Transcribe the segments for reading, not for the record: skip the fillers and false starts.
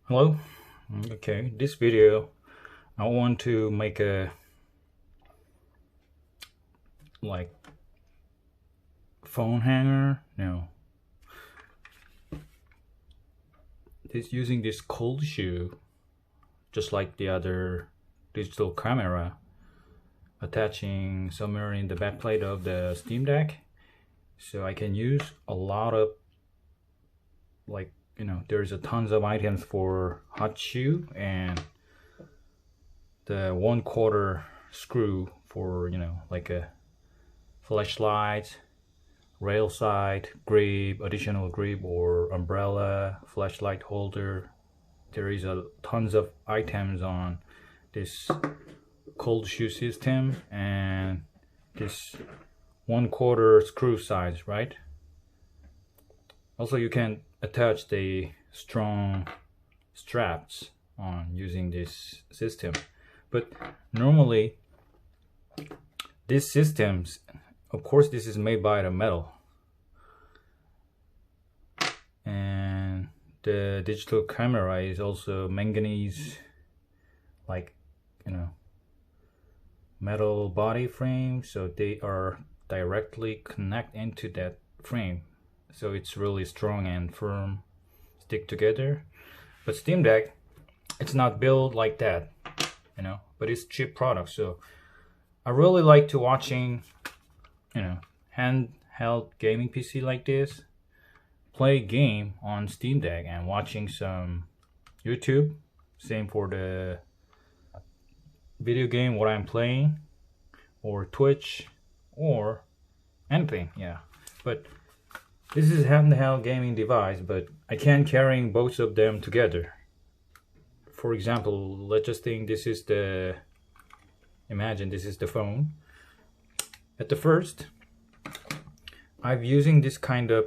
Hello. Okay, this video I want to make a phone hanger. No, this using this coldshoe, just like the other digital camera, attaching somewhere in the backplate of the Steamdeck, so I can use a lot of there's a tons of items for hotshoe and the 1/4 screw for like a flashlight, rail side, grip, additional grip or umbrella, flashlight holder. There is a tons of items on this coldshoe system and this 1/4 screw size, right? Also, you can attach the strong straps on using this system, but normally these systems, of course, this is made by the metal, and the digital camera is also manganese, metal body frame, so they are directly connect into that frame, so it's really strong and firm, stick together. But Steamdeck, it's not built like that, but it's cheap product. So I really like to watching handheld gaming PC like this, play game on Steamdeck and watching some YouTube. Same for the video game what I'm playing, or Twitch or anything. Yeah, but this is a handheld gaming device, but I can't carry both of them together. For example, let's just think this is imagine this is the phone. At the first, I'm using this kind of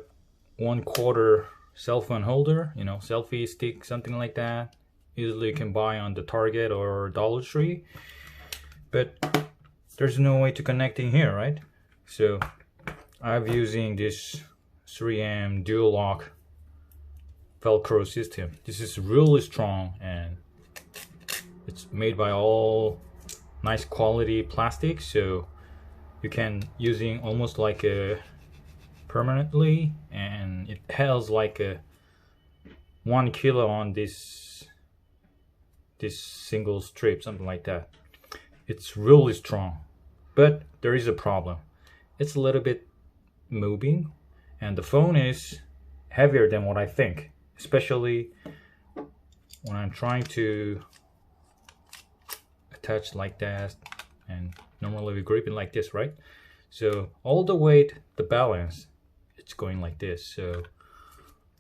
1/4 cell phone holder, selfie stick, something like that. Usually you can buy on the Target or Dollar Tree, but there's no way to connect in here, right? So I'm using this 3M dual lock Velcro system. This is really strong and it's made by all nice quality plastic, so you can using almost like a permanently, and it has like a 1 kilo on this single strip, something like that. It's really strong, but there is a problem. It's a little bit moving, and the phone is heavier than what I think, especially when I'm trying to attach like that, and normally we grip it like this, right? So all the weight, the balance, it's going like this. So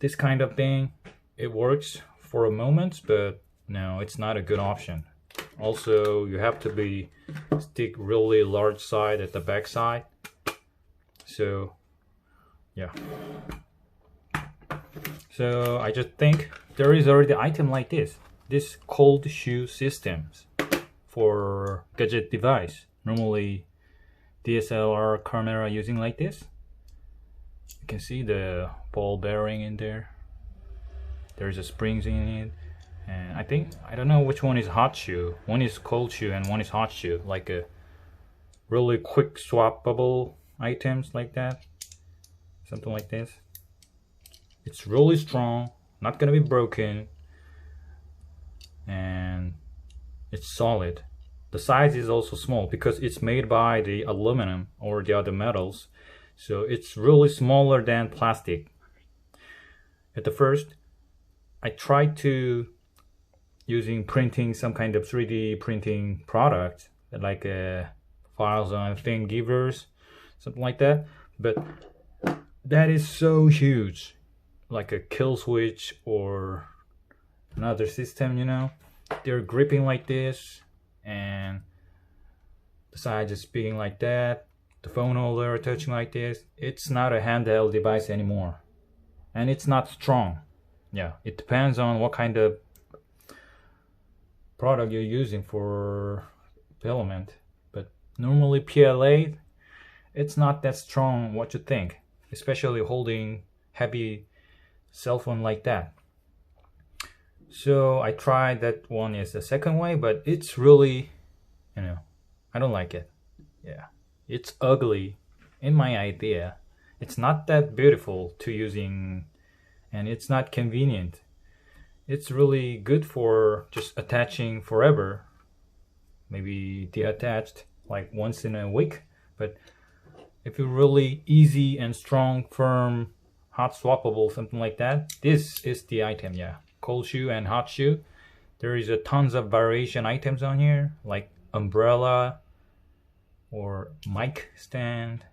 this kind of thing, it works for a moment, but no, it's not a good option. Also, you have to stick really large side at the back side. So yeah, so I just think there is already item like this coldshoe systems for gadget device. Normally DSLR camera using like this. You can see the ball bearing in there. There's a springs in it, and I don't know which one is hotshoe. One is coldshoe and one is hotshoe, like a really quick swappable items like that, something like this. It's really strong, not gonna be broken, and it's solid. The size is also small because it's made by the aluminum or the other metals, so it's really smaller than plastic. At the first, I tried to using printing some kind of 3D printing product, like files on Thingiverse, something like that, but that is so huge, like a kill switch or another system, they're gripping like this, and the side is speaking like that, the phone holder touching like this. It's not a handheld device anymore, and it's not strong. Yeah, it depends on what kind of product you're using for filament, but normally PLA, it's not that strong what you think, especially holding heavy cell phone like that. So I tried that one is the second way, but it's really, I don't like it. Yeah, it's ugly in my idea. It's not that beautiful to using, and it's not convenient. It's really good for just attaching forever, maybe deattached like once in a week. But if you're really easy and strong, firm, hot swappable, something like that, this is the item. Yeah, cold shoe and hot shoe. There is a tons of variation items on here, like umbrella or mic stand,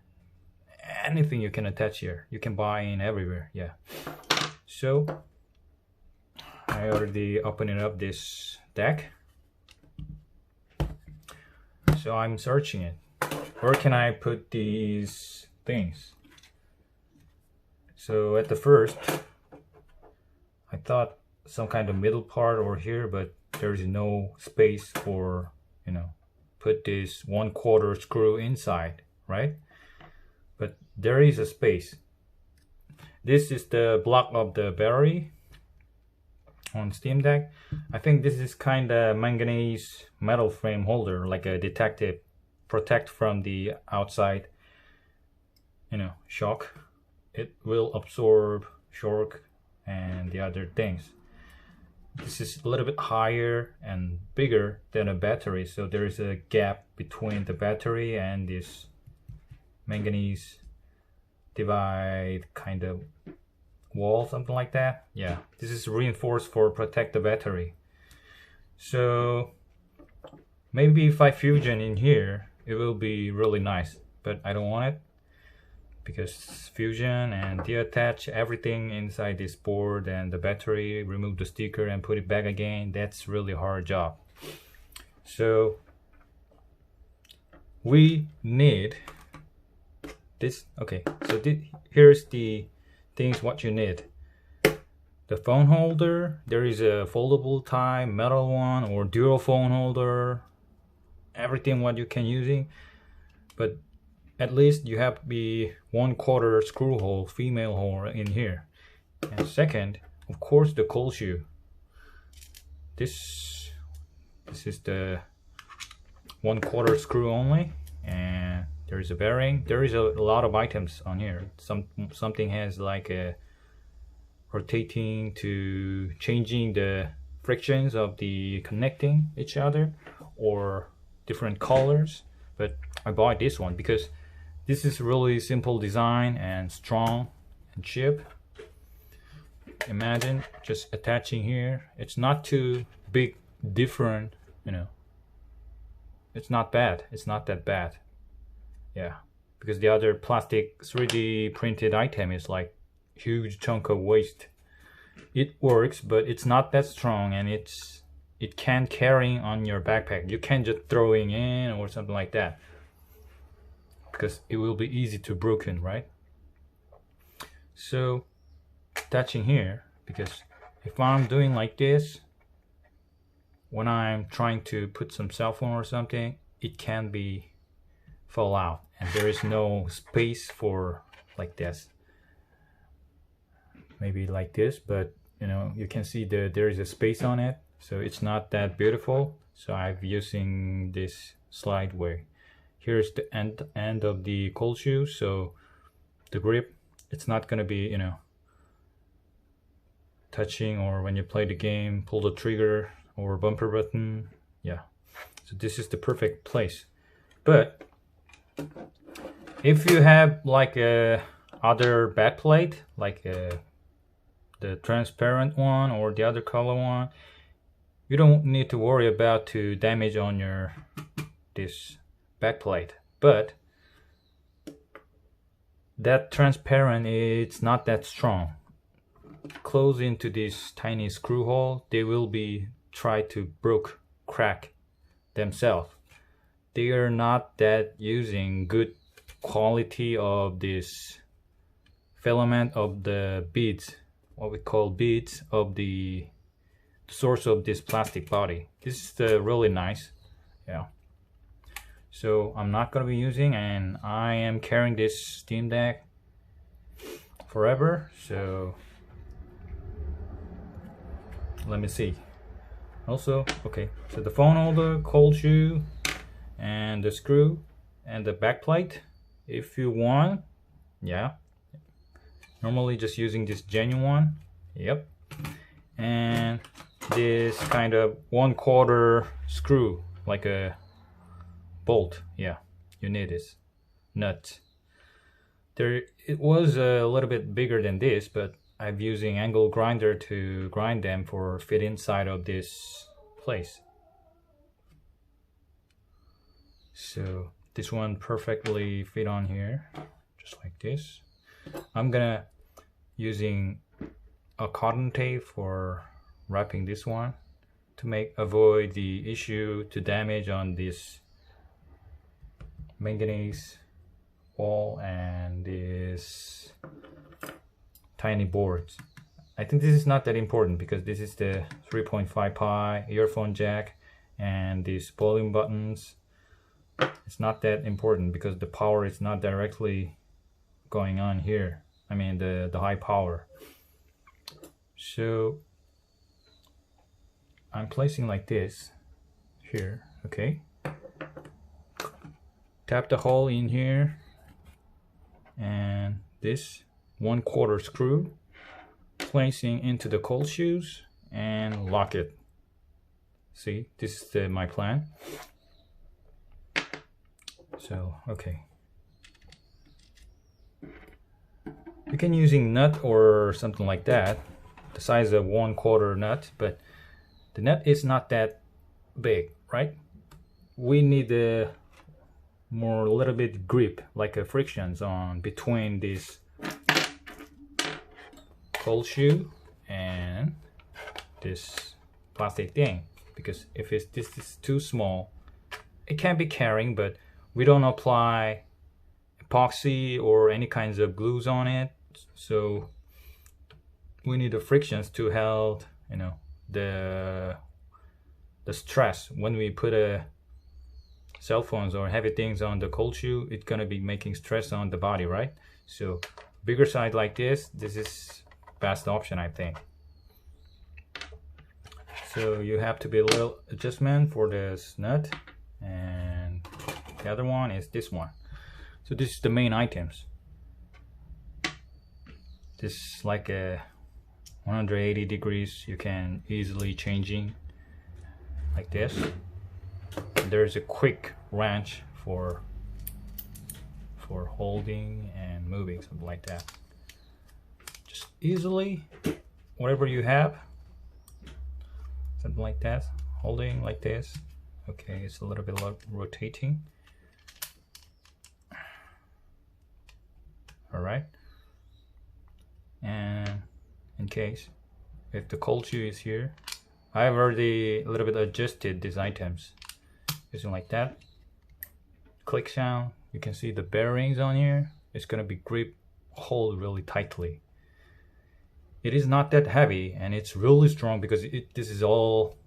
anything you can attach here. You can buy in everywhere. Yeah. So I already opened up this deck. So I'm searching it. Where can I put these things? So at the first, I thought some kind of middle part over here, but there's no space for, put this 1/4 screw inside, right? But there is a space. This is the block of the battery on Steamdeck. I think this is kind of manganese metal frame holder, like a detective, protect from the outside, shock. It will absorb shock and the other things. This is a little bit higher and bigger than a battery, so there is a gap between the battery and this manganese divide kind of wall, something like that. Yeah, this is reinforced for protect the battery. So maybe if I fusion in here, it will be really nice, but I don't want it, because fusion and deattach everything inside this board and the battery, remove the sticker and put it back again, that's really hard job. So we need this. Okay, so here's the things what you need. The phone holder, there is a foldable type, metal one, or dual phone holder, everything what you can using, but at least you have to be 1/4 screw hole, female hole in here. And second, of course, the cold shoe. This is the 1/4 screw only, and there is a bearing. There is a lot of items on here. Something has like a rotating to changing the frictions of the connecting each other, or different colors. But I bought this one because this is really simple design and strong and cheap. Imagine just attaching here. It's not too big different, it's not bad. It's not that bad. Yeah, because the other plastic 3D printed item is like huge chunk of waste. It works, but it's not that strong, and it can carry on your backpack. You can't just throwing in or something like that, because it will be easy to broken, right? So attaching here, because if I'm doing like this, when I'm trying to put some cell phone or something, it can be fall out, and there is no space for like this. Maybe like this, but you can see there is a space on it, so it's not that beautiful. So I'm using this slide way. Here's the end of the cold shoe, so the grip, it's not gonna be touching, or when you play the game, pull the trigger or bumper button. Yeah, so this is the perfect place. But if you have like a other back plate, like the transparent one or the other color one, you don't need to worry about to damage on your this back plate. But that transparent, it's not that strong. Close into this tiny screw hole, they will be try to crack themselves. They are not that using good quality of this filament of the beads, what we call beads of the source of this plastic body. This is really nice. Yeah, so I'm not gonna be using, and I am carrying this Steamdeck forever, so let me see. Also, okay, so the phone holder, cold shoe, and the screw, and the back plate, if you want, yeah. Normally just using this genuine one, yep. And this kind of 1/4 screw, like a bolt, yeah. You need this nut. It was a little bit bigger than this, but I'm using angle grinder to grind them for fit inside of this place. So this one perfectly fit on here, just like this. I'm gonna using a cotton tape for wrapping this one to avoid the issue to damage on this manganese wall and this tiny boards. I think this is not that important because this is the 3.5 pi earphone jack and these volume buttons. It's not that important because the power is not directly going on here. I mean the high power. So I'm placing like this here, okay? Tap the hole in here and this 1/4 screw, placing into the cold shoes and lock it. See, this is my plan. So, okay. You can using nut or something like that, the size of 1/4 nut, but the nut is not that big, right? We need a little bit grip, like a frictions on between this cold shoe and this plastic thing, because if this is too small, it can be carrying, but we don't apply epoxy or any kinds of glues on it, so we need the frictions to help, you know, the stress when we put cell phones or heavy things on the cold shoe. It's gonna be making stress on the body, right? So bigger side like this is best option, I think. So you have to be a little adjustment for this nut, and the other one is this one. So this is the main items. This is like a 180 degrees. You can easily changing like this. There's a quick wrench for holding and moving, something like that. Just easily, whatever you have, something like that, holding like this. Okay, it's a little bit rotating. All right, and in case if the cold shoe is here, I've already a little bit adjusted these items using like that. Click sound, you can see the bearings on here. It's gonna be hold really tightly. It is not that heavy and it's really strong because this is all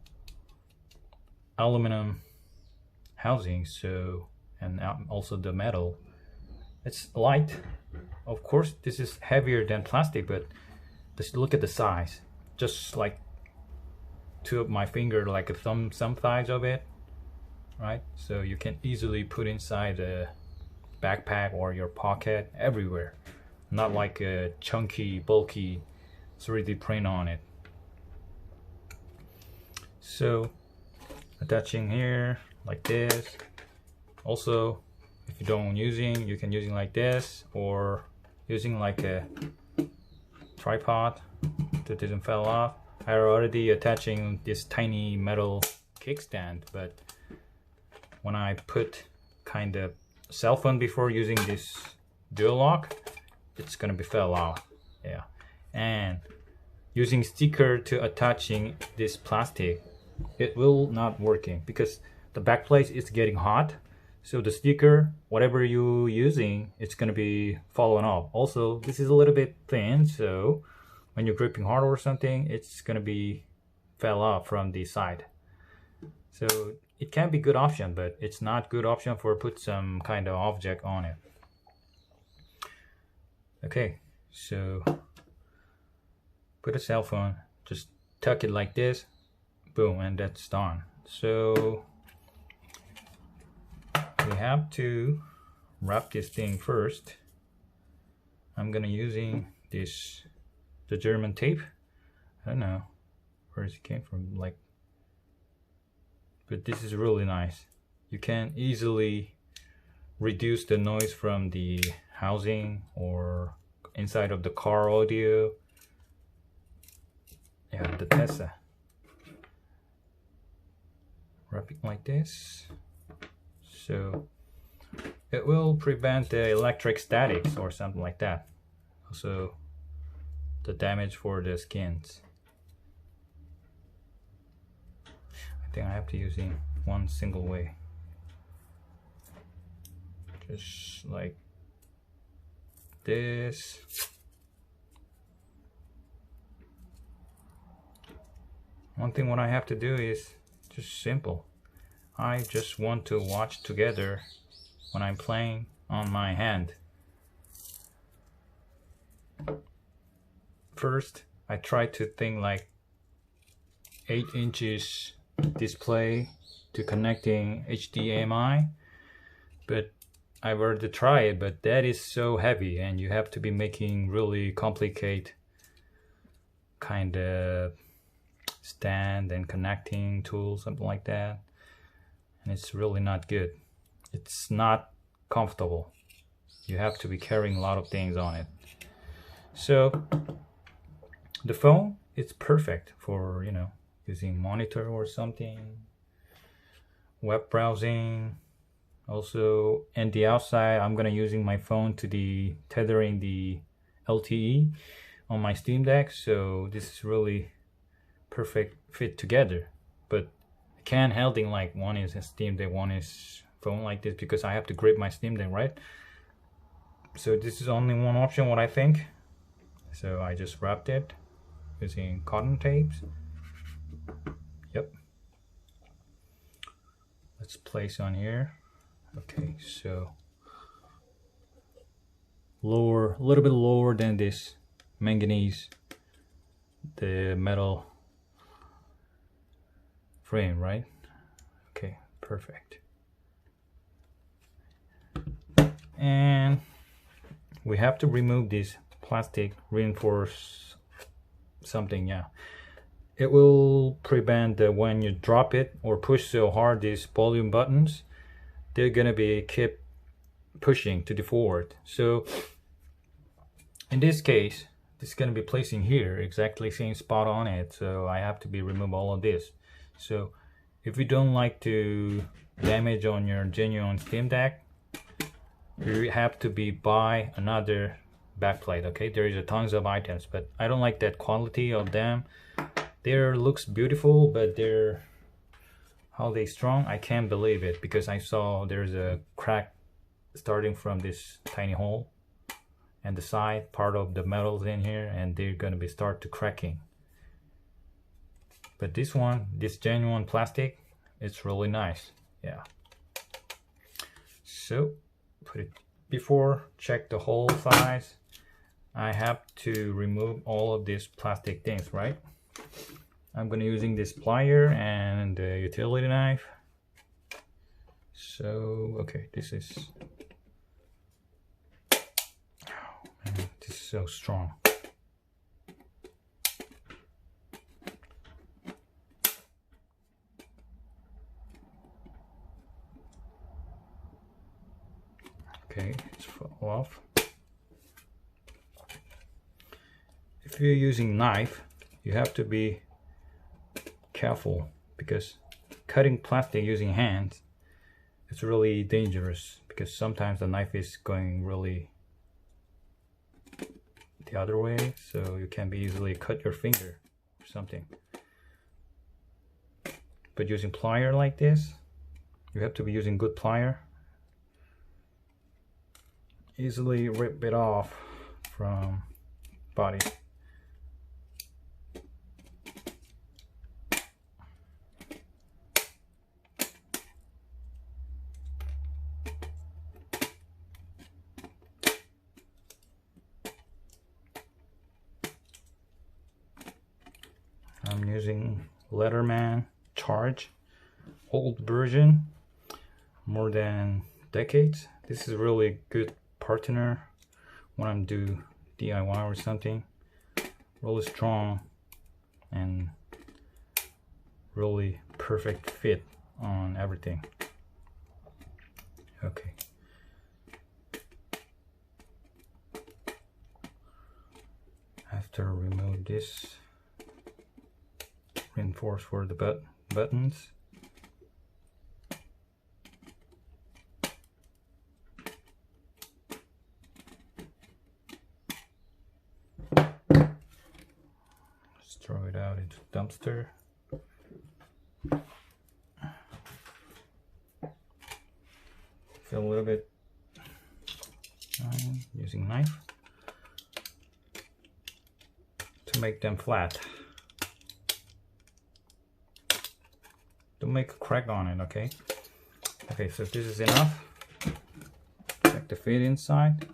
aluminum housing, so, and also the metal. It's light. Of course this is heavier than plastic, but just look at the size, just like two of my finger, like a thumb size of it, right? So you can easily put inside a backpack or your pocket, everywhere. Not like a chunky, bulky 3D print on it. So attaching here like this. Also, if you don't you can using like this, or using like a tripod that doesn't fall off. I already attaching this tiny metal kickstand, but when I put kind of cell phone before using this dual lock, it's gonna be fell off. Yeah, and using sticker to attaching this plastic, it will not working because the back plate is getting hot. So the sticker, whatever you using, it's gonna be falling off. Also, this is a little bit thin, so when you're gripping hard or something, it's gonna be fell off from the side. So it can be good option, but it's not good option for put some kind of object on it. Okay, so put a cell phone, just tuck it like this, boom, and that's done. So we have to wrap this thing first. I'm gonna using the German tape. I don't know where it came from, like, but this is really nice. You can easily reduce the noise from the housing or inside of the car audio. Yeah, the Tesla. Wrap it like this, so it will prevent the electric statics or something like that. Also, the damage for the skins. I think I have to use in one single way, just like this. One thing what I have to do is just simple. I just want to watch together when I'm playing on my hand. First, I try to think like 8 inches display to connecting HDMI, but I've already tried it, but that is so heavy and you have to be making really complicated kind of stand and connecting tools, something like that, and it's really not good. It's not comfortable. You have to be carrying a lot of things on it. So the phone, it's perfect for, you know, using monitor or something, web browsing. Also, in the outside, I'm gonna using my phone to the tethering the LTE on my Steamdeck, so this is really perfect fit together. But I can't holding like one is a Steamdeck, one is phone like this, because I have to grip my Steamdeck, right? So this is only one option, what I think. So I just wrapped it using cotton tapes. Yep. Let's place on here. Okay, so lower, a little bit lower than this manganese, the metal frame, right? Okay, perfect. And we have to remove this plastic reinforced something. Yeah, it will prevent that when you drop it or push so hard, these volume buttons, they're gonna be keep pushing to the forward. So in this case, this is gonna be placing here exactly same spot on it, so I have to be remove all of this. So if you don't like to damage on your genuine Steamdeck, you have to be buy another backplate. Okay, there is a tons of items, but I don't like that quality of them. They looks beautiful, but they're how they strong, I can't believe it, because I saw there's a crack starting from this tiny hole and the side part of the metals in here, and they're gonna be start to cracking. But this one, this genuine plastic, it's really nice. Yeah. So put it before, check the hole size. I have to remove all of these plastic things, right? I'm gonna using this plier and the utility knife. So okay, this is, oh man, this is so strong. Okay, it's fall off. If you're using knife, you have to be careful, because cutting plastic using hands, it's really dangerous, because sometimes the knife is going really the other way, so you can be easily cut your finger or something. But using plier like this, you have to be using good plier. Easily rip it off from body. I'm using Leatherman Charge, old version, more than decades. This is really good partner when I'm do DIY or something. Really strong and really perfect fit on everything. Okay. After remove this, reinforce for the buttons. Let's throw it out into the dumpster. Feel a little bit using knife to make them flat. Don't make a crack on it, okay? Okay, so if this is enough, check the fit inside.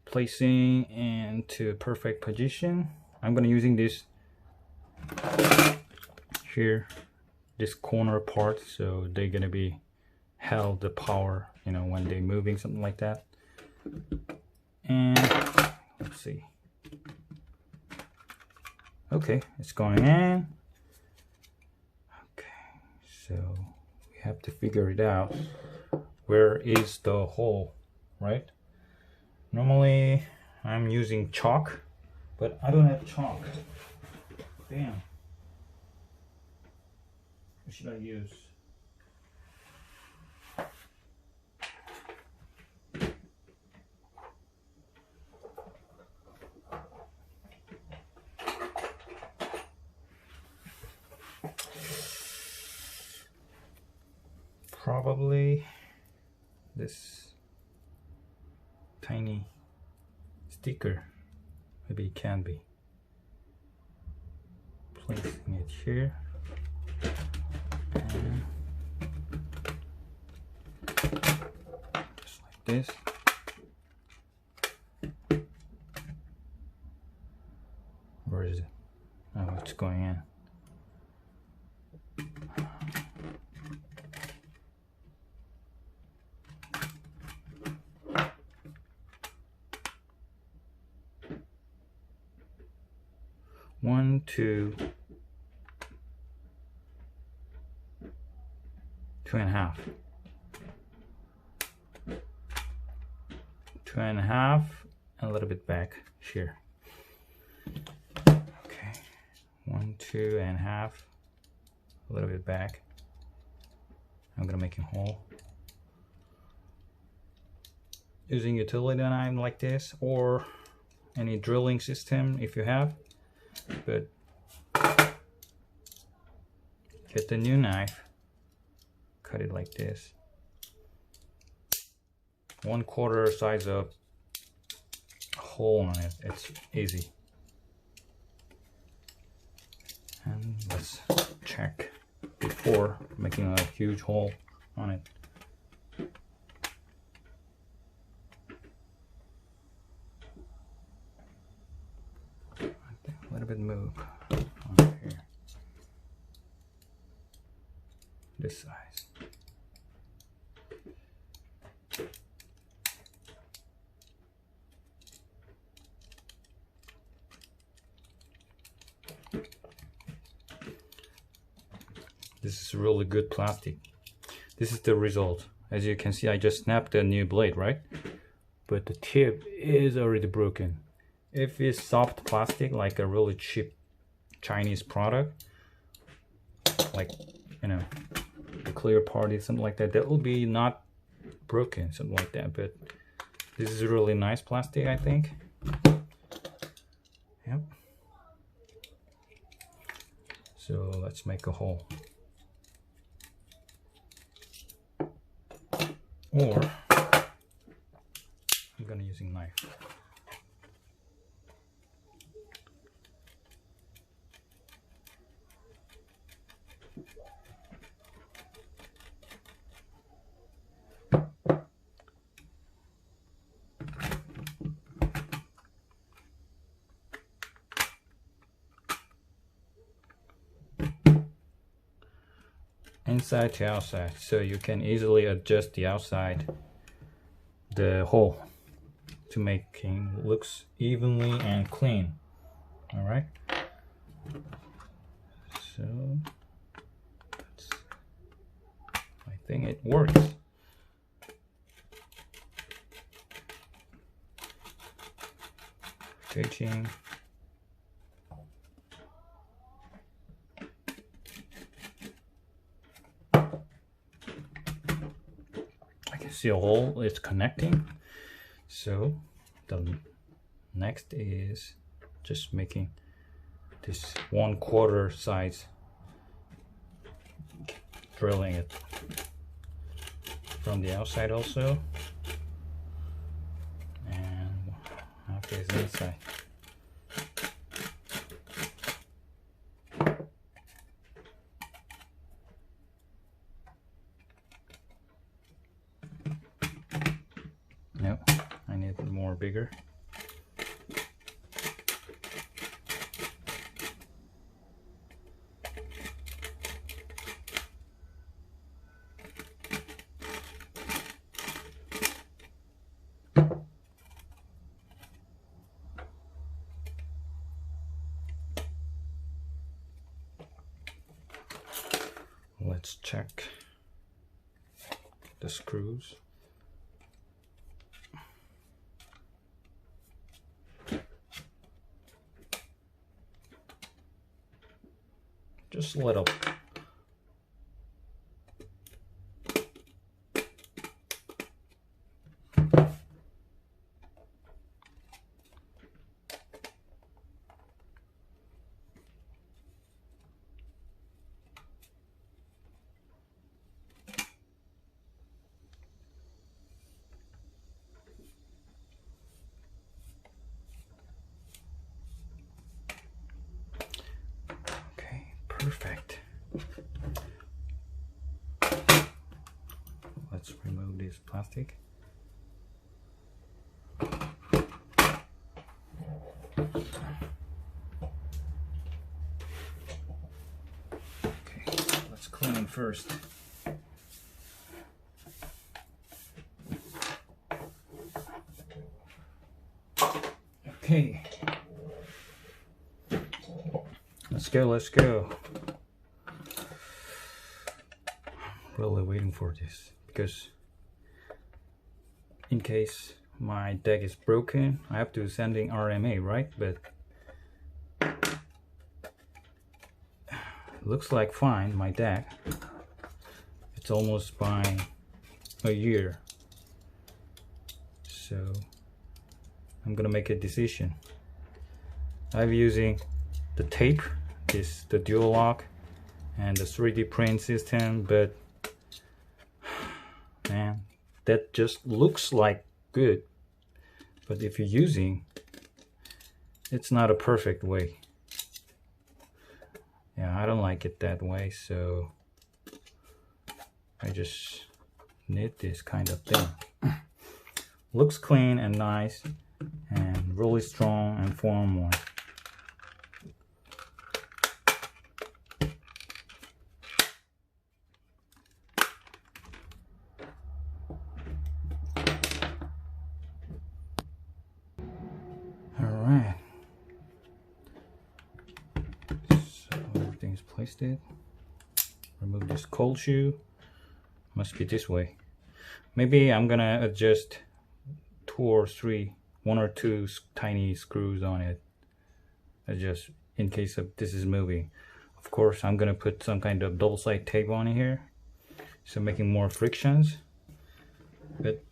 Placing into perfect position. I'm gonna using this here, this corner part, so they're gonna be held the power, you know, when they're moving, something like that. And let's see. Okay, it's going in. Okay, so we have to figure it out. Where is the hole, right? Normally I'm using chalk, but I don't have chalk. Damn. What should I use? Probably this tiny sticker. Maybe it can be. Placing it here. And just like this. Where is it? Oh, it's going in. One, two, 2.5. 2.5 and a little bit back here. Okay, 1, 2.5, a little bit back. I'm gonna make a hole using utility knife like this, or any drilling system if you have. But get the new knife, cut it like this, 1/4 size of hole on it. It's easy. And let's check before making a huge hole on it. A little bit move on here. This size. This is really good plastic. This is the result. As you can see, I just snapped a new blade, right? But the tip is already broken. If it's soft plastic, like a really cheap Chinese product, like, you know, the clear part is something like that, that will be not broken, something like that. But this is really nice plastic, I think. Yep. So let's make a hole. Or I'm gonna using knife. inside to outside, so you can easily adjust the outside, the hole, to making looks evenly and clean. All right, so I think it works. Stitching. I can see a hole is connecting. So the next is just making this 1/4 size, drilling it from the outside also, and half is inside. No, I need it more bigger. Let's check the screws. Just a little. Perfect. Let's remove this plastic. Okay, let's clean it first. Okay. Let's go. Really waiting for this, because in case my deck is broken, I have to sending RMA, right? But looks like fine, my deck. It's almost by a year, so I'm gonna make a decision. I'm using the tape, the dual lock, and the 3D print system, but man, that just looks like good. But if you're using, it's not a perfect way. Yeah, I don't like it that way, so I just need this kind of thing. Looks clean and nice and really strong and formal. Alright, so everything's placed it. Remove this cold shoe. Must be this way. Maybe I'm gonna adjust 2 or 3, 1 or 2 tiny screws on it, just in case of this is moving. Of course, I'm gonna put some kind of double-sided tape on here, so making more frictions. But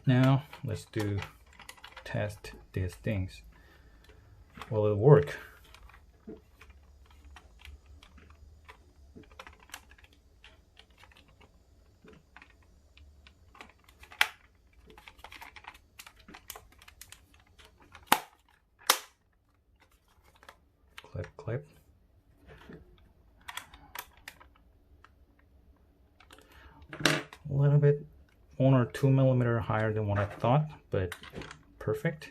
now let's test these things. Will it work? Clip, clip. A little bit 1 or 2 millimeter higher than what I thought, but perfect.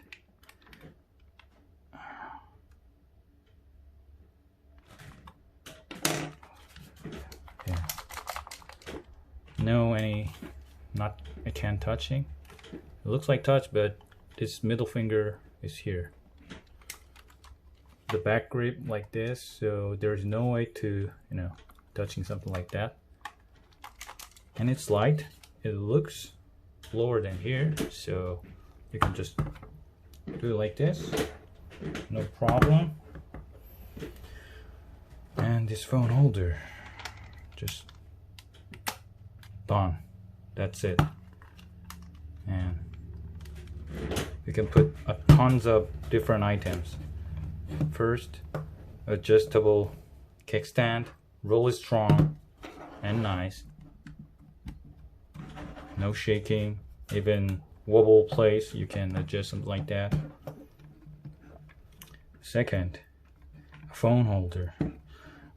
Yeah. no any, not again touching. It looks like touch, but this middle finger is here. The back grip like this, so there's no way to, you know, touching something like that. And it's light. It looks lower than here, so you can just do it like this, no problem. And this phone holder, just done. That's it. And you can put tons of different items. First, adjustable kickstand, really strong and nice. No shaking, even wobble place, you can adjust something like that. Second, a phone holder.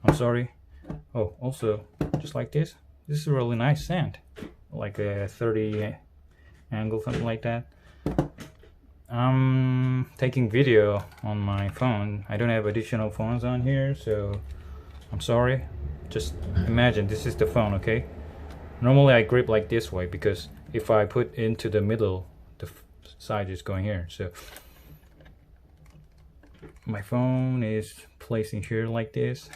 I'm sorry. Oh, also, just like this. This is a really nice stand, like a 30 angle, something like that. I'm taking video on my phone. I don't have additional phones on here, so I'm sorry. Just imagine this is the phone, okay? Normally I grip like this way because if I put into the middle, the side is going here. So my phone is placing here like this.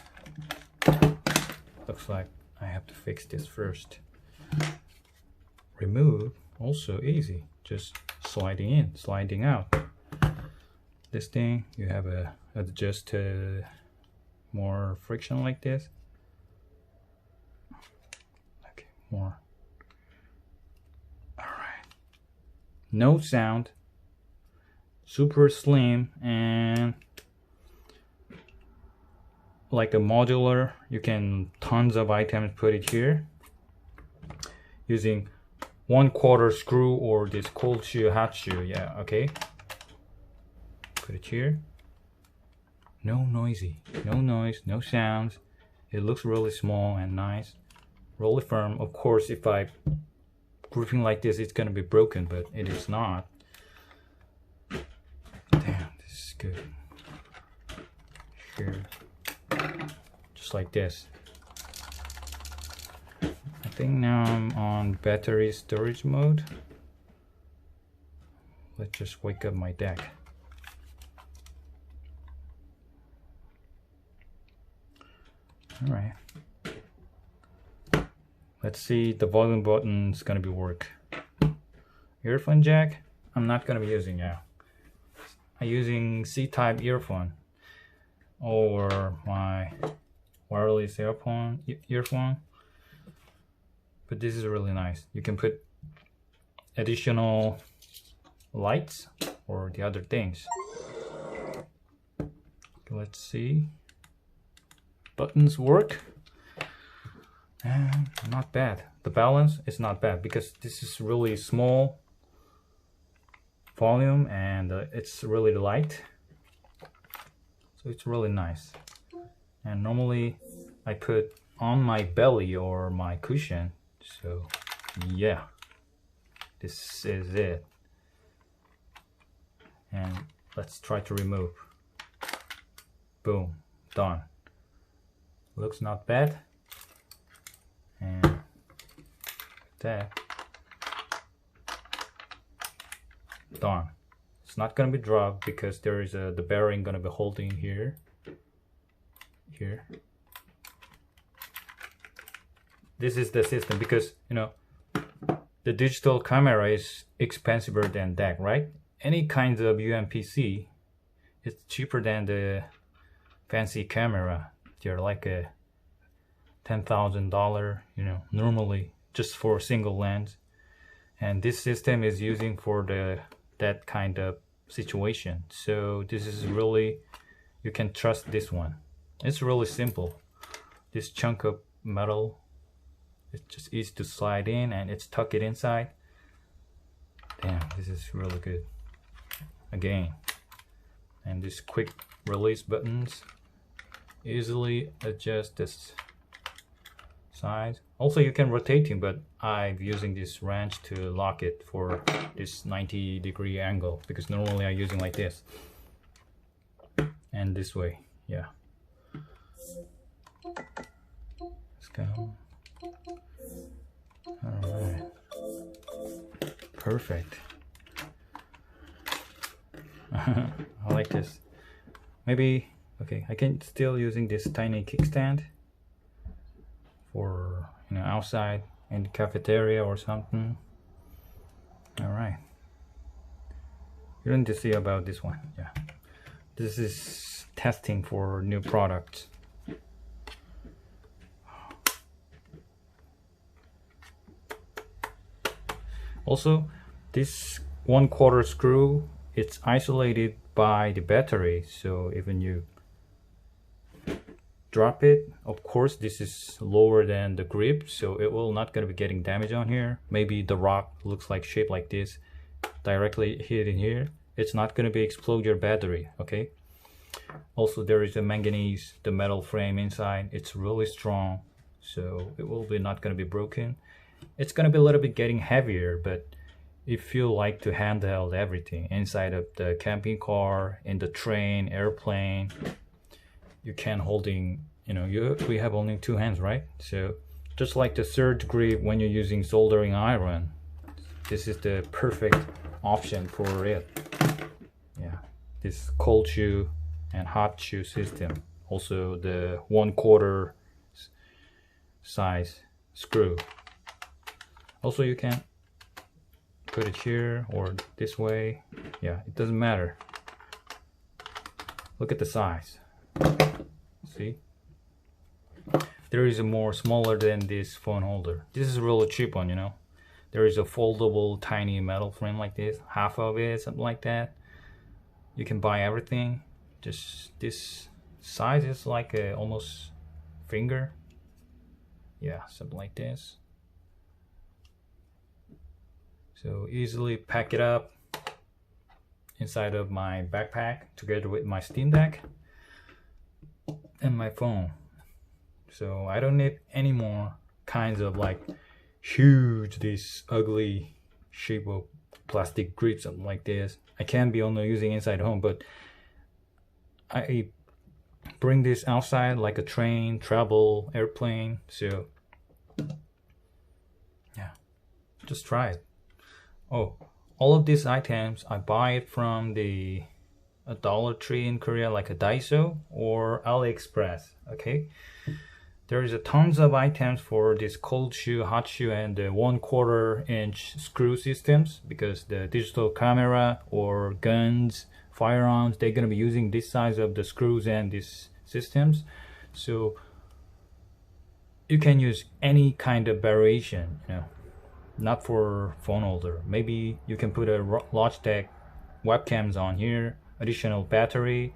Looks like I have to fix this first. Remove, also easy. Just sliding in, sliding out. This thing, you have a adjust more friction like this. Okay, more. All right. No sound. Super slim and like a modular. You can tons of items put it here using 1/4 screw or this cold shoe, hot shoe. Yeah, okay. Put it here. No noisy, no noise, no sounds. It looks really small and nice, really firm. Of course, if I gripping like this, it's gonna be broken, but it is not. Damn, this is good. Here, just like this. I think now I'm on battery storage mode. Let's just wake up my deck. All right. Let's see the volume button is gonna be work. Earphone jack, I'm not gonna be using now. I'm using C-type earphone or my wireless earphone. But this is really nice. You can put additional lights or the other things. Let's see. Buttons work. And not bad. The balance is not bad because this is really small volume and it's really light. So it's really nice. And normally I put on my belly or my cushion. So yeah, this is it. And let's try to remove. Boom, done. Looks not bad. And that, done. It's not gonna be dropped because there is the bearing gonna be holding here. This is the system because, you know, the digital camera is expensive than that, right? Any kind of UMPC, it's cheaper than the fancy camera. They're like a $10,000, you know, normally just for a single lens. And this system is using for that kind of situation. So this is really, you can trust this one. It's really simple. This chunk of metal, it's just easy to slide in and it's tuck it inside. Damn, this is really good. Again, and this quick release buttons, easily adjust this size. Also you can rotate it, but I'm using this wrench to lock it for this 90-degree angle because normally I'm using like this and this way. Yeah, let's go. perfect. I like this. Maybe, okay, I can still using this tiny kickstand for, you know, outside in the cafeteria or something. All right. You don't need to see about this one. Yeah. This is testing for new products. Also, this 1/4 screw, it's isolated by the battery, so even you drop it, of course this is lower than the grip, so it will not going to be getting damage on here. Maybe the rock looks like shape like this, directly hit in here, it's not going to be explode your battery. Okay, also there is a manganese, the metal frame inside, it's really strong, so it will be not going to be broken. It's going to be a little bit getting heavier, but if you like to handle everything inside of the camping car, in the train, airplane, you can holding, you know, we have only 2 hands, right? So just like the third grip when you're using soldering iron, this is the perfect option for it. Yeah, this cold shoe and hot shoe system. Also the 1/4 size screw. Also you can put it here or this way. Yeah, it doesn't matter. Look at the size. See? There is a more smaller than this phone holder. This is a really cheap one, you know. There is a foldable tiny metal frame like this, half of it, something like that. You can buy everything. Just this size is like a almost finger. Yeah, something like this. So easily pack it up inside of my backpack together with my Steamdeck and my phone. So I don't need any more kinds of like huge, this ugly shape of plastic grip, something like this. I can be only using inside home, but I bring this outside like a train, travel, airplane. So yeah, just try it. Oh, all of these items I buy it from a Dollar Tree in Korea, like a Daiso or AliExpress. Okay, there is a tons of items for this cold shoe, hot shoe, and the 1/4 inch screw systems, because the digital camera or guns, firearms, they're gonna be using this size of the screws and these systems. So you can use any kind of variation, you know. Not for phone holder. Maybe you can put a Logitech webcams on here, additional battery,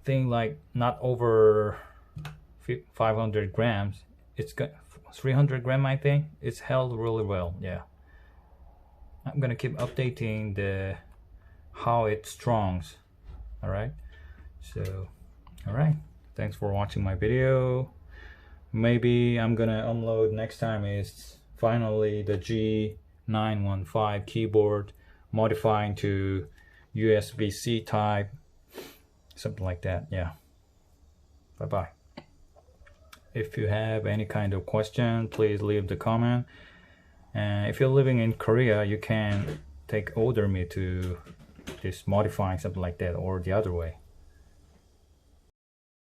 thing like not over 500 grams. It's got 300 gram, I think. It's held really well. Yeah, I'm gonna keep updating the how it strongs. All right, so all right, thanks for watching my video. Maybe I'm gonna upload next time is finally the G915 keyboard, modifying to USB-C type, something like that. Yeah, bye bye. If you have any kind of question, please leave the comment, and if you're living in Korea, you can order me to this modifying something like that or the other way.